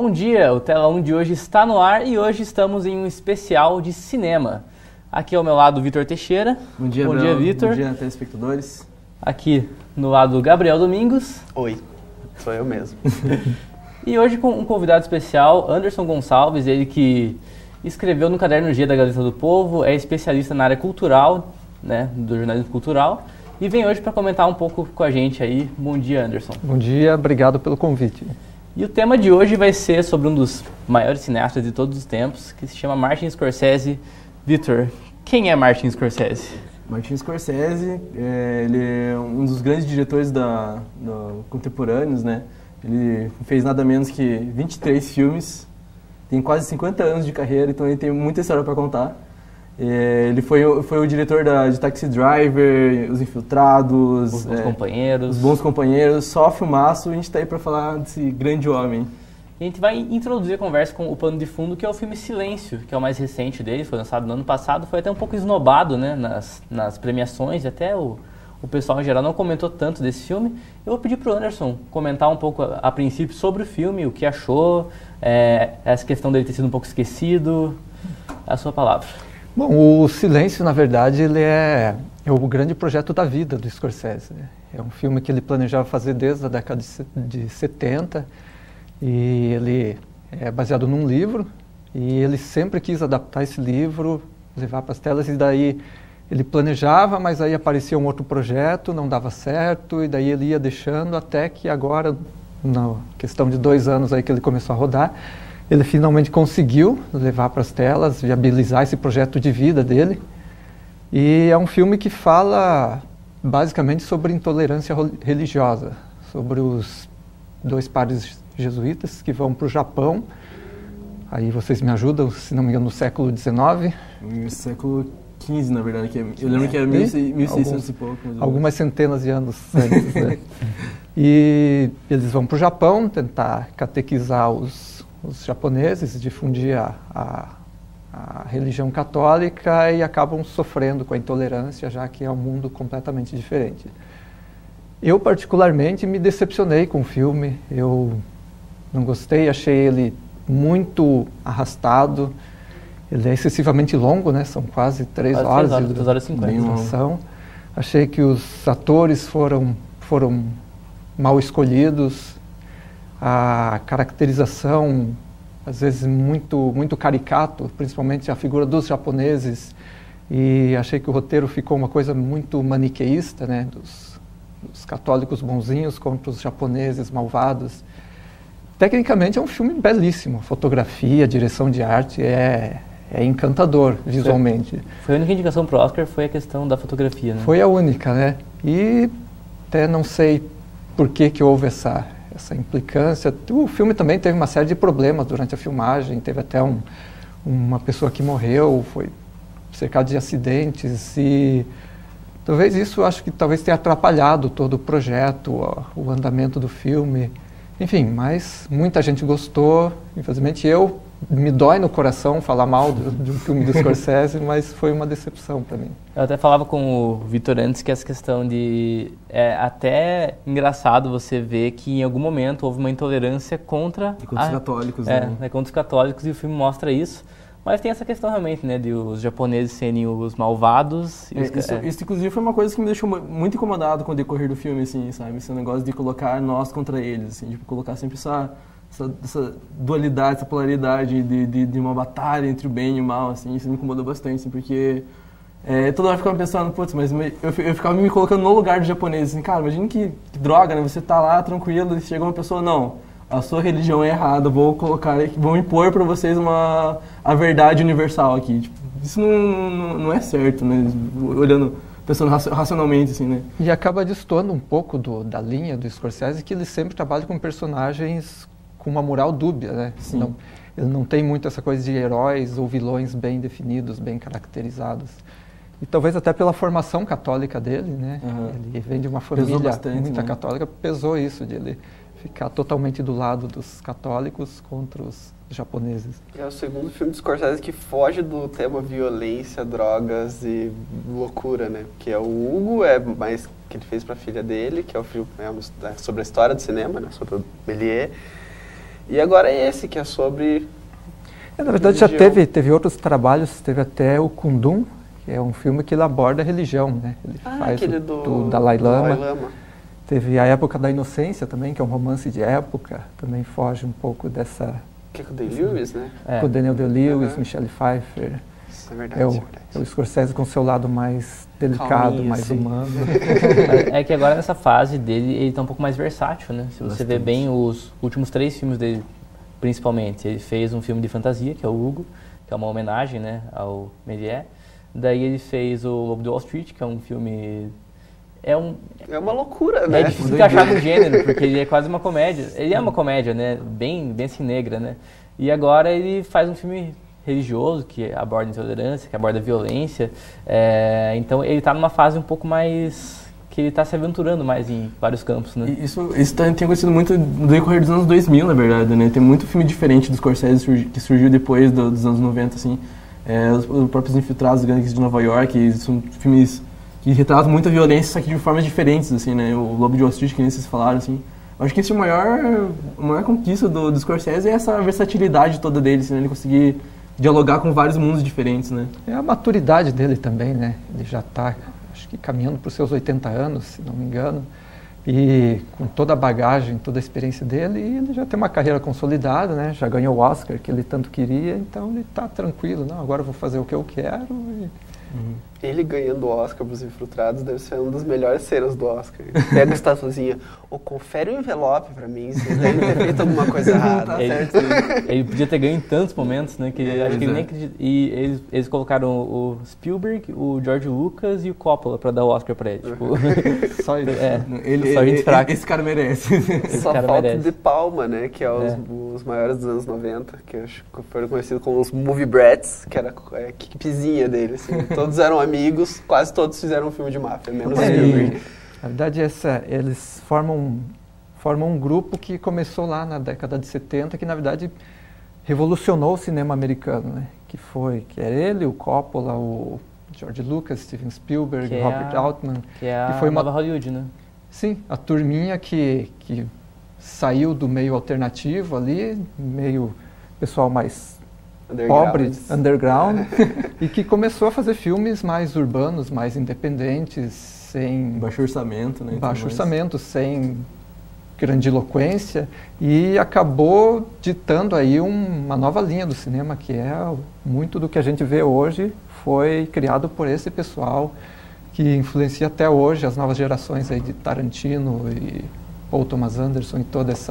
Bom dia, o Tela 1 de hoje está no ar e hoje estamos em um especial de cinema. Aqui ao meu lado, Vitor Teixeira. Bom dia, Vitor. Bom dia, telespectadores. Aqui no lado, Gabriel Domingos. Oi, sou eu mesmo. E hoje com um convidado especial, Anderson Gonçalves, ele que escreveu no Caderno G da Gazeta do Povo, é especialista na área cultural, né, do jornalismo cultural, e vem hoje para comentar um pouco com a gente aí. Bom dia, Anderson. Bom dia, obrigado pelo convite. E o tema de hoje vai ser sobre um dos maiores cineastas de todos os tempos, que se chama Martin Scorsese. Vitor, quem é Martin Scorsese? Martin Scorsese, ele é um dos grandes diretores contemporâneos, né? Ele fez nada menos que 23 filmes, tem quase 50 anos de carreira, então ele tem muita história para contar. Ele foi o diretor de Taxi Driver, Os Infiltrados, Os Bons Companheiros. Os Bons Companheiros, só filmaço, a gente está aí para falar desse grande homem. E a gente vai introduzir a conversa com o pano de fundo, que é o filme Silêncio, que é o mais recente dele, foi lançado no ano passado, foi até um pouco esnobado, né, nas premiações, e até o pessoal em geral não comentou tanto desse filme. Eu vou pedir para o Anderson comentar um pouco a princípio sobre o filme, o que achou, essa questão dele ter sido um pouco esquecido. É a sua palavra. Bom, o Silêncio, na verdade, ele é o grande projeto da vida do Scorsese, né? É um filme que ele planejava fazer desde a década de 70, e ele é baseado num livro, e ele sempre quis adaptar esse livro, levar para as telas, e daí ele planejava, mas aí aparecia um outro projeto, não dava certo, e daí ele ia deixando, até que agora, na questão de 2 anos aí que ele começou a rodar, ele finalmente conseguiu levar para as telas, viabilizar esse projeto de vida dele. E é um filme que fala basicamente sobre intolerância religiosa, sobre os 2 padres jesuítas que vão para o Japão. Aí vocês me ajudam, se não me engano, no século XIX. No século XV, na verdade. Eu lembro que era 1600 e pouco. Algumas centenas de anos antes, né? E eles vão para o Japão tentar catequizar os japoneses, difundir a religião católica, e acabam sofrendo com a intolerância, já que é um mundo completamente diferente. Eu, particularmente, me decepcionei com o filme. Eu não gostei, achei ele muito arrastado. Ele é excessivamente longo, né? São quase 3 horas. 3 horas e 50. Achei que os atores foram mal escolhidos. A caracterização, às vezes, muito caricato, principalmente a figura dos japoneses, e achei que o roteiro ficou uma coisa muito maniqueísta, né, dos católicos bonzinhos contra os japoneses malvados. Tecnicamente é um filme belíssimo, fotografia, direção de arte, é encantador visualmente. Foi a única indicação para o Oscar, foi a questão da fotografia, né? Foi a única, né? E até não sei por que houve essa implicância. O filme também teve uma série de problemas durante a filmagem, teve até uma pessoa que morreu, foi cercado de acidentes, e talvez isso, acho que talvez tenha atrapalhado todo o projeto, o andamento do filme. Enfim, mas muita gente gostou. Infelizmente me dói no coração falar mal de um filme do Scorsese, mas foi uma decepção para mim. Eu até falava com o Vitor antes que essa questão de... É até engraçado você ver que em algum momento houve uma intolerância contra os católicos, né? Contra os católicos, e o filme mostra isso. Mas tem essa questão realmente, né, de os japoneses serem os malvados. Isso, inclusive, foi uma coisa que me deixou muito incomodado com o decorrer do filme, assim, sabe? Esse negócio de colocar nós contra eles, assim, tipo, colocar sempre essa dualidade, essa polaridade de uma batalha entre o bem e o mal, assim, isso me incomodou bastante, assim, porque toda hora eu ficava pensando, putz, mas eu ficava me colocando no lugar dos japoneses, assim, cara, imagina que droga, né, você tá lá tranquilo e chega uma pessoa, não, a sua religião é errada, vou impor para vocês a verdade universal aqui, tipo, isso não é certo, né, pensando racionalmente, assim, né. E acaba destoando um pouco da linha do Scorsese, que ele sempre trabalha com personagens com uma moral dúbia, né? Sim. Ele não tem muito essa coisa de heróis ou vilões bem definidos, bem caracterizados. E talvez até pela formação católica dele, né? Uhum. Ele vem de uma família muito né? católica, pesou isso, de ele ficar totalmente do lado dos católicos contra os japoneses. É o segundo filme de Scorsese que foge do tema violência, drogas e loucura, né? Que é o Hugo, mais que ele fez para a filha dele, que é o filme sobre a história do cinema, né? Sobre o Méliès. E agora é esse, que é sobre... Na verdade, já teve outros trabalhos, teve até o Kundun, que é um filme que ele aborda a religião, né? Ele faz aquele do Dalai Lama. Teve A Época da Inocência também, que é um romance de época, também foge um pouco dessa... Que é com o Day-Lewis, né? Com o Daniel Day-Lewis, Michelle Pfeiffer. Isso é verdade, é o Scorsese com seu lado mais delicado, calminho, mais assim. humano. É que agora nessa fase dele, ele tá um pouco mais versátil, né? Se você vê bem os últimos 3 filmes dele, principalmente, ele fez um filme de fantasia, que é o Hugo, que é uma homenagem, né, ao Méliès. Daí ele fez o Lobo de Wall Street, que é um filme... É uma loucura, né? É difícil encaixar no gênero, porque ele é quase uma comédia. Ele é uma comédia, né? Bem assim, negra, né? E agora ele faz um filme religioso, que aborda intolerância, que aborda violência. Então ele está numa fase um pouco mais... que ele está se aventurando mais em vários campos, né? Isso tem acontecido muito no decorrer dos anos 2000, na verdade, né? Tem muito filme diferente dos Scorsese que surgiu depois dos anos 90, assim. Os próprios Infiltrados, Gangues de Nova York, são filmes que retratam muita violência, só que de formas diferentes, assim, né? O Lobo de Wall Street, que nem vocês falaram, assim. Eu acho que esse é a maior conquista do Scorsese, é essa versatilidade toda dele, assim, né? Ele conseguir dialogar com vários mundos diferentes, né? É a maturidade dele também, né? Ele já está, acho que caminhando para os seus 80 anos, se não me engano. E com toda a bagagem, toda a experiência dele, ele já tem uma carreira consolidada, né? Já ganhou o Oscar que ele tanto queria, então ele está tranquilo. Não, agora eu vou fazer o que eu quero. Ele ganhando o Oscar para os Infiltrados deve ser uma das melhores cenas do Oscar. Ele pega a estatuazinha, confere o envelope para mim, você deve ter feito alguma coisa errada. Ele podia ter ganho em tantos momentos, né? Que acho que ele nem acredita. E eles colocaram o Spielberg, o George Lucas e o Coppola para dar o Oscar para ele. Tipo, só isso. Só gente fraca. Esse cara merece. Só falta De Palma, né? Que é os maiores dos anos 90, que acho que foram conhecidos como os Movie Brats, que era a equipezinha dele, assim. Todos eram amigos, quase todos fizeram um filme de máfia, menos Spielberg. Na verdade, eles formam um grupo que começou lá na década de 70, que na verdade revolucionou o cinema americano, né? Que era ele, o Coppola, o George Lucas, Steven Spielberg, Robert Altman. Que é a nova Hollywood, né? Sim, a turminha que saiu do meio alternativo ali, meio pessoal mais pobre, underground, e que começou a fazer filmes mais urbanos, mais independentes, sem... Baixo orçamento, né? Baixo orçamento, sem grandiloquência, e acabou ditando aí uma nova linha do cinema, que é muito do que a gente vê hoje, foi criado por esse pessoal, que influencia até hoje as novas gerações aí de Tarantino e Paul Thomas Anderson e todo esse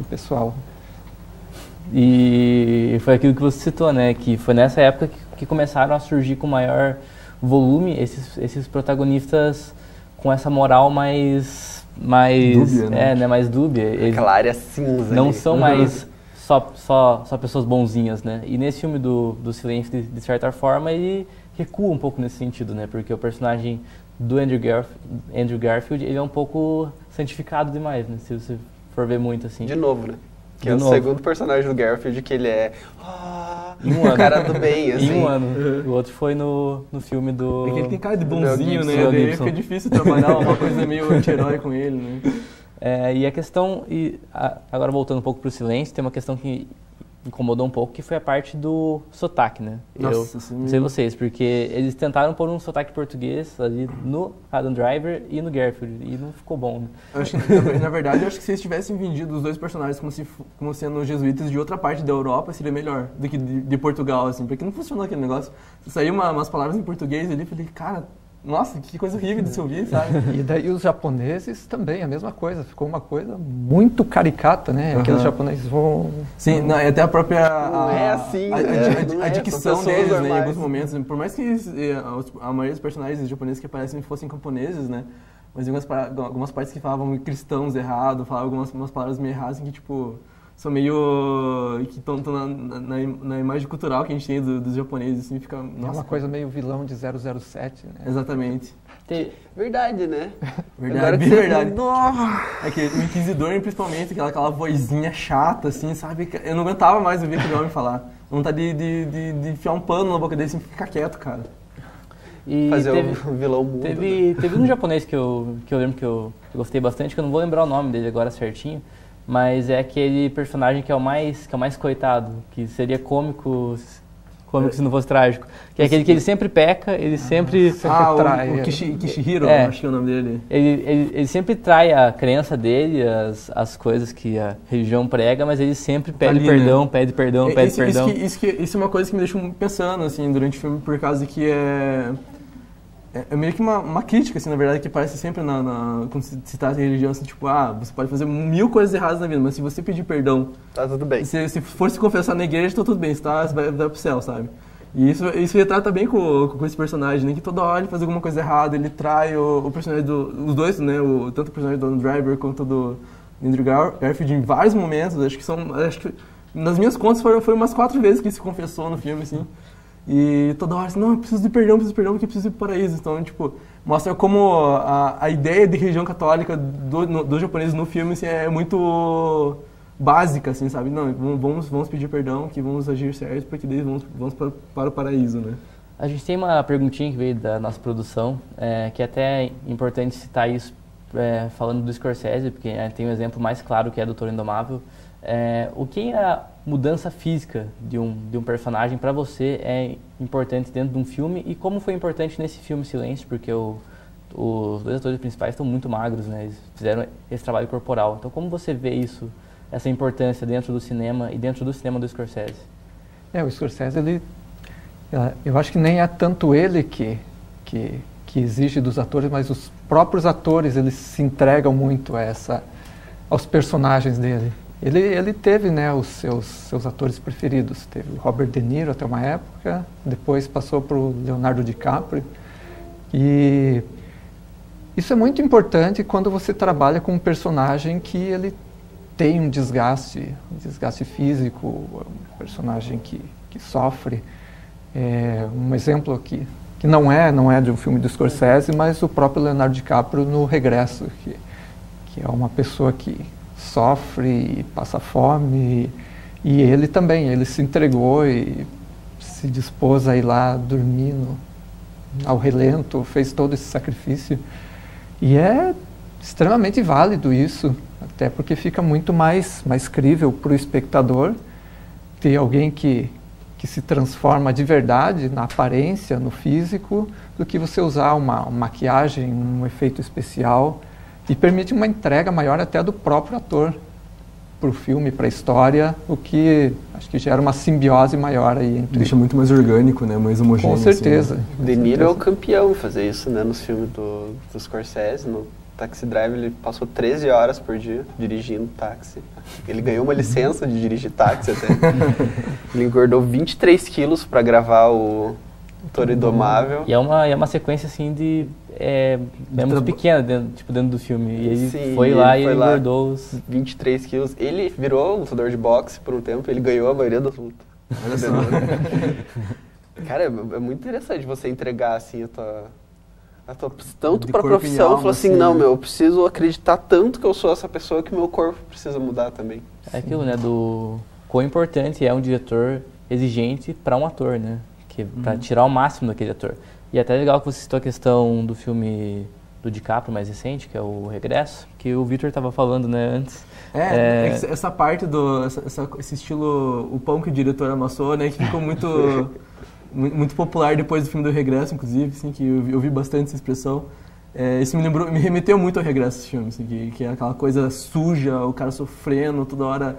pessoal. E foi aquilo que você citou, né? Que foi nessa época que começaram a surgir com maior volume esses protagonistas com essa moral mais dúbia, né? Mais dúbia. Eles aquela área cinza. não são mais só pessoas bonzinhas, né? E nesse filme do Silêncio, de certa forma, ele recua um pouco nesse sentido, né? Porque o personagem do Andrew Garfield, ele é um pouco santificado demais, né? Se você for ver muito, assim. De novo, né? Que é o segundo personagem do Garfield, que ele é o cara do bem, assim. Em um ano. O outro foi no filme do... É que ele tem cara de bonzinho, né? Daí fica difícil trabalhar uma coisa meio anti-herói com ele, né? E a questão... agora voltando um pouco pro Silêncio, tem uma questão que incomodou um pouco, que foi a parte do sotaque, né? Nossa, não sei vocês, porque eles tentaram pôr um sotaque português ali no Adam Driver e no Garfield, e não ficou bom, né? Eu acho que, na verdade, eu acho que se eles tivessem vendido os dois personagens como sendo jesuítas de outra parte da Europa, seria melhor do que de Portugal, assim, porque não funcionou aquele negócio. Saiu umas palavras em português ali, falei, cara... Nossa, que coisa horrível de se ouvir, sabe? E daí os japoneses também, a mesma coisa. Ficou uma coisa muito caricata, né? Aqueles japoneses vão... Sim, não, até a própria... Não é assim, a dicção deles, né? Em alguns momentos. Por mais que a maioria dos personagens japoneses que aparecem fossem camponeses, né? Mas em algumas partes que falavam cristãos errado, falavam algumas palavras meio erradas, que tipo... São meio... que estão na imagem cultural que a gente tem dos japoneses, assim, fica... Nossa, é uma coisa meio vilão de 007, né? Exatamente. Verdade, né? Verdade, bem verdade. É que o Inquisidor, principalmente, aquela vozinha chata, assim, sabe? Eu não aguentava mais ouvir aquele homem falar. Vontade de enfiar um pano na boca dele e ficar quieto, cara. E fazer um vilão mudo. Teve um japonês que eu lembro que eu gostei bastante, que eu não vou lembrar o nome dele agora certinho, mas é aquele personagem que é o mais coitado, que seria cômico se não fosse trágico. Que é aquele que ele sempre peca, ele sempre trai. O Kishihiro, acho que é o nome dele. Ele sempre trai a crença dele, as coisas que a religião prega, mas ele sempre pede perdão, pede perdão. Isso é uma coisa que me deixa pensando, assim, durante o filme, por causa que é meio que uma crítica, assim, na verdade, que aparece sempre quando se trata de religião, assim, tipo, você pode fazer 1000 coisas erradas na vida, mas se você pedir perdão... Tá tudo bem. Se for se confessar na igreja, tá tudo bem, você vai pro céu, sabe? E isso retrata bem com esse personagem, né? Que toda hora ele faz alguma coisa errada, ele trai o personagem os dois, né? Tanto o personagem do Adam Driver quanto do Andrew Garfield em vários momentos, acho que nas minhas contas foi umas 4 vezes que ele se confessou no filme, assim. E toda hora assim, não, eu preciso de perdão porque eu preciso ir pro paraíso. Então, tipo, mostra como a ideia de religião católica dos japoneses no filme, assim, é muito básica, assim, sabe? Não, vamos pedir perdão, que vamos agir certo, porque daí vamos para o paraíso, né? A gente tem uma perguntinha que veio da nossa produção, que é até importante citar isso, falando do Scorsese, porque tem um exemplo mais claro que é do Toro Indomável. O que é a mudança física de um personagem para você é importante dentro de um filme, e como foi importante nesse filme Silêncio, porque os dois atores principais estão muito magros, né? Eles fizeram esse trabalho corporal. Então, como você vê isso, essa importância dentro do cinema e dentro do cinema do Scorsese? O Scorsese, eu acho que nem é tanto ele que exige dos atores, mas os próprios atores, eles se entregam muito aos personagens dele. Ele teve, né, os seus atores preferidos. Teve o Robert De Niro até uma época, depois passou para o Leonardo DiCaprio. E isso é muito importante quando você trabalha com um personagem que ele tem um desgaste físico, um personagem que sofre. Um exemplo aqui, que não é de um filme do Scorsese, mas o próprio Leonardo DiCaprio no Regresso, que é uma pessoa que sofre e passa fome, e ele também, ele se entregou e se dispôs a ir lá dormir ao relento, fez todo esse sacrifício, e é extremamente válido isso, até porque fica muito mais crível para o espectador ter alguém que se transforma de verdade na aparência, no físico, do que você usar uma maquiagem, um efeito especial, e permite uma entrega maior até do próprio ator para o filme, para a história, o que acho que gera uma simbiose maior aí entre... Deixa muito mais orgânico, né? Mais homogêneo. Com certeza. Assim, né? De Niro é o campeão em fazer isso, né? Nos filmes do Scorsese, no Taxi Driver, ele passou 13 horas por dia dirigindo táxi. Ele ganhou uma licença de dirigir táxi até. Ele engordou 23 quilos para gravar o Toro Indomável. E é uma sequência assim de... é muito pequena dentro do filme. E ele foi lá e engordou os 23 quilos. Ele virou lutador de boxe por um tempo, ele ganhou a maioria das lutas. Olha só. Cara, é muito interessante você entregar assim tanto pra profissão, falar assim, não, eu preciso acreditar tanto que eu sou essa pessoa que meu corpo precisa mudar também. É aquilo, né, do quão importante é um diretor exigente para um ator, né, para tirar o máximo daquele ator. E é até legal que você citou a questão do filme do DiCaprio mais recente, que é o Regresso, que o Victor estava falando, né, antes. Essa parte esse estilo, o pão que o diretor amassou, né, que ficou muito popular depois do filme do Regresso, inclusive, assim, que eu vi bastante essa expressão. Isso me remeteu muito ao Regresso, esse filme, assim, que é aquela coisa suja, o cara sofrendo toda hora.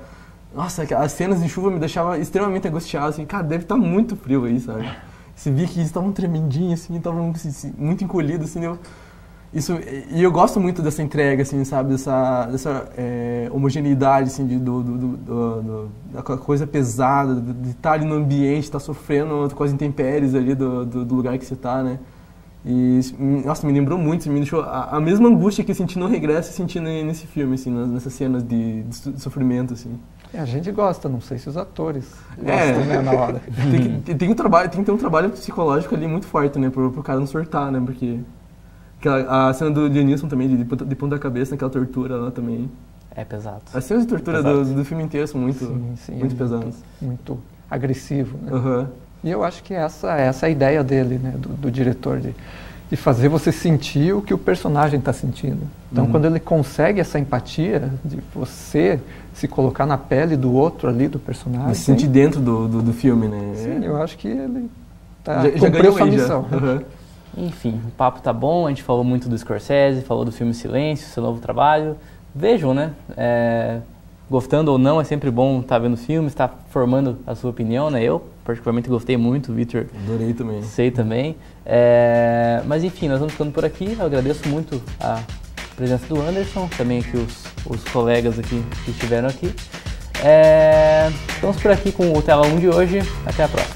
Nossa, as cenas de chuva me deixavam extremamente angustiado, assim, cara, deve estar muito frio aí, sabe? Você via que eles estavam tremendinhos, assim, estavam muito encolhidos, assim, e eu gosto muito dessa entrega, assim, sabe, dessa homogeneidade, assim, da coisa pesada, de estar ali no ambiente, estar sofrendo com as intempéries ali do lugar que você está, né? E, nossa, me lembrou muito, me deixou a mesma angústia que eu senti no Regresso, eu senti nesse filme, assim, nessas cenas de sofrimento, assim. A gente gosta, não sei se os atores gostam, né, na hora. Tem que ter um trabalho psicológico ali muito forte, né, pro cara não surtar, né, porque... A cena do Lianisson também, de ponta cabeça, naquela tortura lá também. É pesado. As cenas de tortura do filme inteiro são muito pesadas. Muito agressivo, né? Uhum. E eu acho que essa é a ideia dele, né, do diretor, de fazer você sentir o que o personagem está sentindo. Então, quando ele consegue essa empatia de você se colocar na pele do outro ali, do personagem... Se sentir dentro do filme, né? Sim, eu acho que ele já cumpriu sua aí, missão. Uhum. Enfim, o papo tá bom, a gente falou muito do Scorsese, falou do filme Silêncio, seu novo trabalho. Vejam, né? Gostando ou não, é sempre bom estar vendo filmes, estar formando a sua opinião, né? Eu, particularmente, gostei muito, o Victor... Adorei também. Sei também. Mas, enfim, nós vamos ficando por aqui. Eu agradeço muito a presença do Anderson, também aqui os colegas aqui que estiveram aqui. Estamos por aqui com o Tela 1 de hoje. Até a próxima.